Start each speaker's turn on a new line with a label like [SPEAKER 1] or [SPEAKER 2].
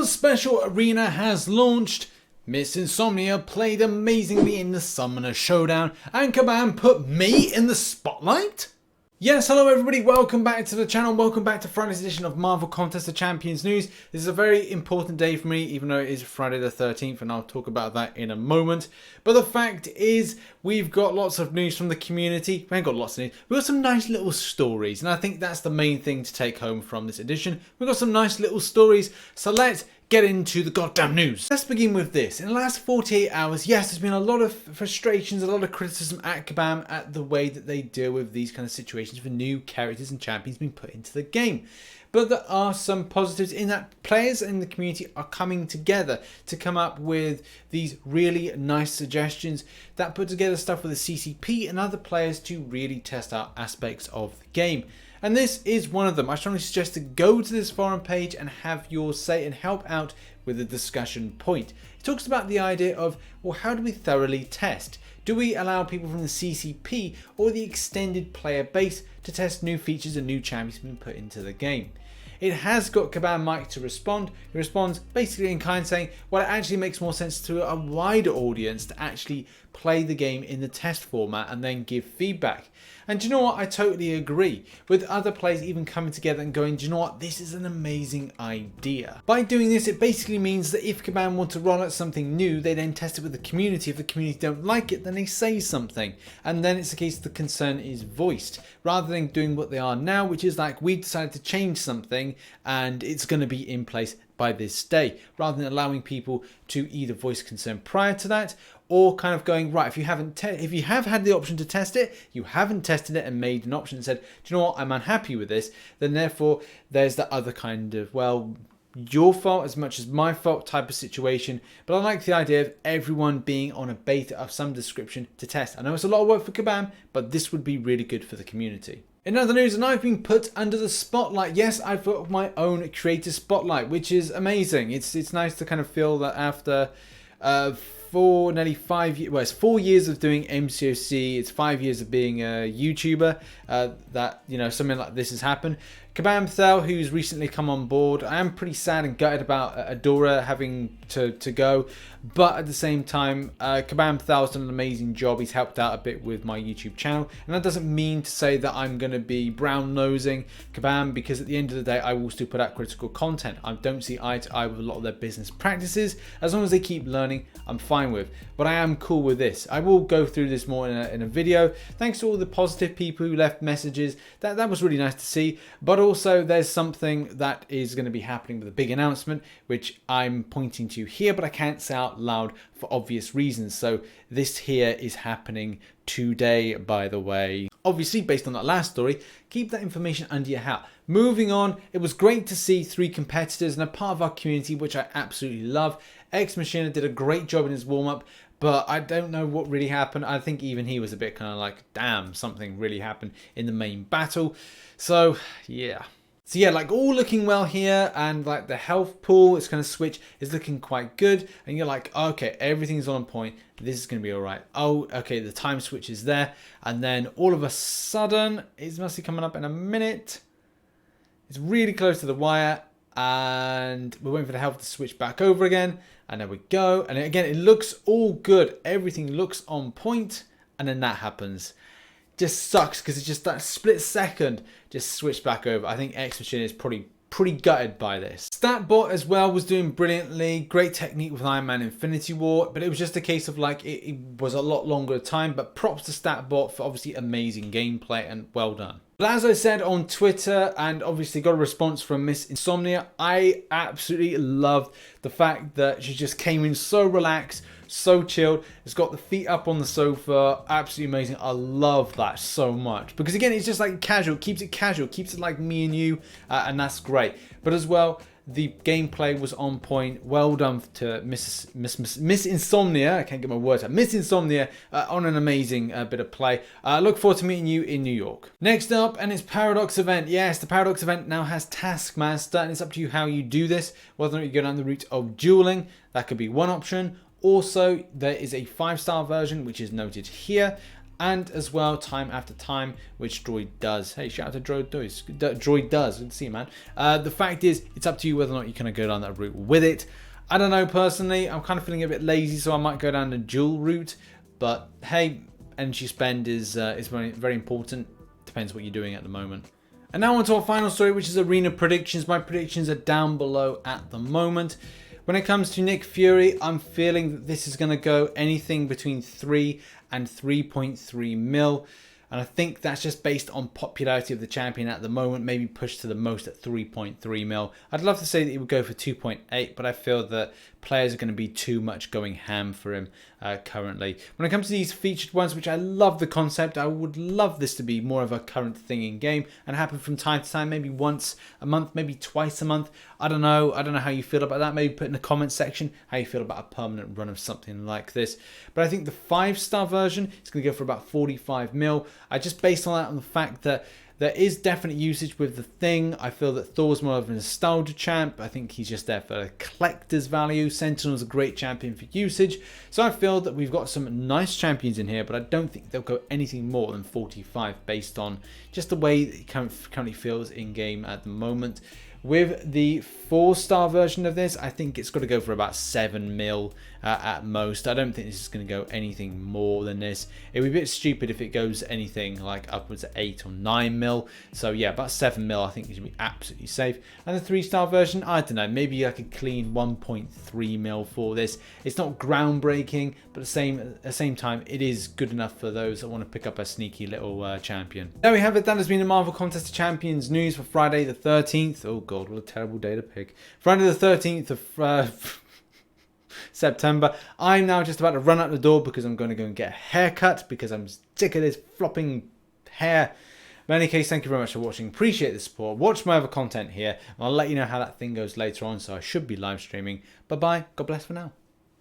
[SPEAKER 1] The special arena has launched. Miss Insomnia played amazingly in the Summoner Showdown, and Kabam put me in the spotlight? Yes, hello everybody, welcome back to the channel, welcome back to Friday's edition of Marvel Contest of Champions news. This is a very important day for me, even though it is Friday the 13th, and I'll talk about that in a moment. But the fact is, we've got lots of news from the community. We ain't got lots of news, we've got some nice little stories, and I think that's the main thing to take home from this edition. We've got some nice little stories, so let's get into the goddamn news. Let's begin with this. In the last 48 hours, yes, there's been a lot of frustrations, a lot of criticism at Kabam at the way that they deal with these kind of situations for new characters and champions being put into the game. But there are some positives in that players in the community are coming together to come up with these really nice suggestions that put together stuff with the CCP and other players to really test out aspects of the game. And this is one of them. I strongly suggest to go to this forum page and have your say and help out with the discussion point. It talks about the idea of, well, how do we thoroughly test? Do we allow people from the CCP or the extended player base to test new features and new champions being put into the game? It has got Kabam Mike to respond. He responds basically in kind saying, well, it actually makes more sense to a wider audience to actually play the game in the test format and then give feedback. And do you know what? I totally agree with other players even coming together and going, do you know what? This is an amazing idea. By doing this, it basically means that if Kabam want to roll out something new, they then test it with the community. If the community don't like it, then they say something. And then it's a case the concern is voiced rather than doing what they are now, which is like, we decided to change something and it's going to be in place by this day, rather than allowing people to either voice concern prior to that or kind of going, right, if you have had the option to test it, you haven't tested it and made an option and said, do you know what, I'm unhappy with this, then therefore there's that other kind of, well, your fault as much as my fault type of situation. But I like the idea of everyone being on a beta of some description to test. I know it's a lot of work for Kabam, but this would be really good for the community. In other news, and I've been put under the spotlight. Yes, I've got my own creator spotlight, which is amazing. It's nice to kind of feel that after nearly 5 years, well, it's 4 years of doing MCOC, it's 5 years of being a YouTuber, that, you know, something like this has happened. Kabam Testing, who's recently come on board, I am pretty sad and gutted about Adora having to go, but at the same time, Kabam Testing has done an amazing job. He's helped out a bit with my YouTube channel, and that doesn't mean to say that I'm going to be brown-nosing Kabam, because at the end of the day, I will still put out critical content. I don't see eye to eye with a lot of their business practices. As long as they keep learning, I'm fine with. But I am cool with this. I will go through this more in a video. Thanks to all the positive people who left messages. That was really nice to see. But also, there's something that is going to be happening with a big announcement, which I'm pointing to here, but I can't say out loud for obvious reasons. So this here is happening today, by the way. Obviously, based on that last story, keep that information under your hat. Moving on, it was great to see 3 competitors and a part of our community, which I absolutely love. Ex Machina did a great job in his warm-up, but I don't know what really happened. I think even he was a bit kind of like, damn, something really happened in the main battle. So yeah, like all looking well here, and like the health pool, it's going to switch, is looking quite good, and you're like, okay, everything's on point, this is going to be all right. Oh, okay, the time switch is there, and then all of a sudden, it's mostly coming up in a minute. It's really close to the wire, and we're waiting for the health to switch back over again, and there we go. And again, it looks all good, everything looks on point, and then that happens. Just sucks because it's just that split second just switched back over. I think X Machine is probably pretty gutted by this. Statbot as well was doing brilliantly. Great technique with Iron Man Infinity War, but it was just a case of like it was a lot longer time. But props to Statbot for obviously amazing gameplay and well done. But as I said on Twitter, and obviously got a response from Miss Insomnia, I absolutely loved the fact that she just came in so relaxed, so chilled. It's got the feet up on the sofa, absolutely amazing. I love that so much because again, it's just like casual, keeps it like me and you, and that's great. But as well, the gameplay was on point. Well done to Miss Insomnia. I can't get my words out. Miss Insomnia on an amazing bit of play. Look forward to meeting you in New York. Next up, and it's Paradox event. Yes, the Paradox event now has Taskmaster, and it's up to you how you do this. Whether or not you go down the route of dueling, that could be one option. Also, there is a 5-star version, which is noted here. and as well time after time, which Droid does. Hey, shout out to Droid does. Droid does. Good to see you, man. The fact is, it's up to you whether or not you're going to go down that route with it. I don't know, personally. I'm kind of feeling a bit lazy, so I might go down the dual route. But hey, energy spend is very, very important. Depends what you're doing at the moment. And now on to our final story, which is arena predictions. My predictions are down below at the moment. When it comes to Nick Fury, I'm feeling that this is going to go anything between 3 and 3.3 mil. And I think that's just based on popularity of the champion at the moment, maybe pushed to the most at 3.3 mil. I'd love to say that he would go for 2.8, but I feel that players are going to be too much going ham for him currently. When it comes to these featured ones, which I love the concept, I would love this to be more of a current thing in game and happen from time to time, maybe once a month, maybe twice a month. I don't know how you feel about that. Maybe put in the comment section how you feel about a permanent run of something like this. But I think the 5-star version is going to go for about 45 mil. I just based on that on the fact that there is definite usage with the thing. I feel that Thor's more of a nostalgia champ. I think he's just there for a collector's value. Sentinel's a great champion for usage. So I feel that we've got some nice champions in here, but I don't think they'll go anything more than 45 based on just the way that he currently feels in game at the moment. With the 4-star version of this, I think it's got to go for about 7 mil at most. I don't think this is going to go anything more than this. It would be a bit stupid if it goes anything like upwards of 8 or 9 mil. So yeah, about 7 mil I think it should be absolutely safe. And the 3-star version, I don't know, maybe like a clean 1.3 mil for this. It's not groundbreaking, but at the same time, it is good enough for those that want to pick up a sneaky little champion. There we have it. That has been the Marvel Contest of Champions news for Friday the 13th. Oh God, what a terrible day to pick. Friday the 13th of September. I'm now just about to run out the door because I'm going to go and get a haircut because I'm sick of this flopping hair. But in any case, thank you very much for watching. Appreciate the support. Watch my other content here, and I'll let you know how that thing goes later on. So I should be live streaming. Bye bye. God bless for now.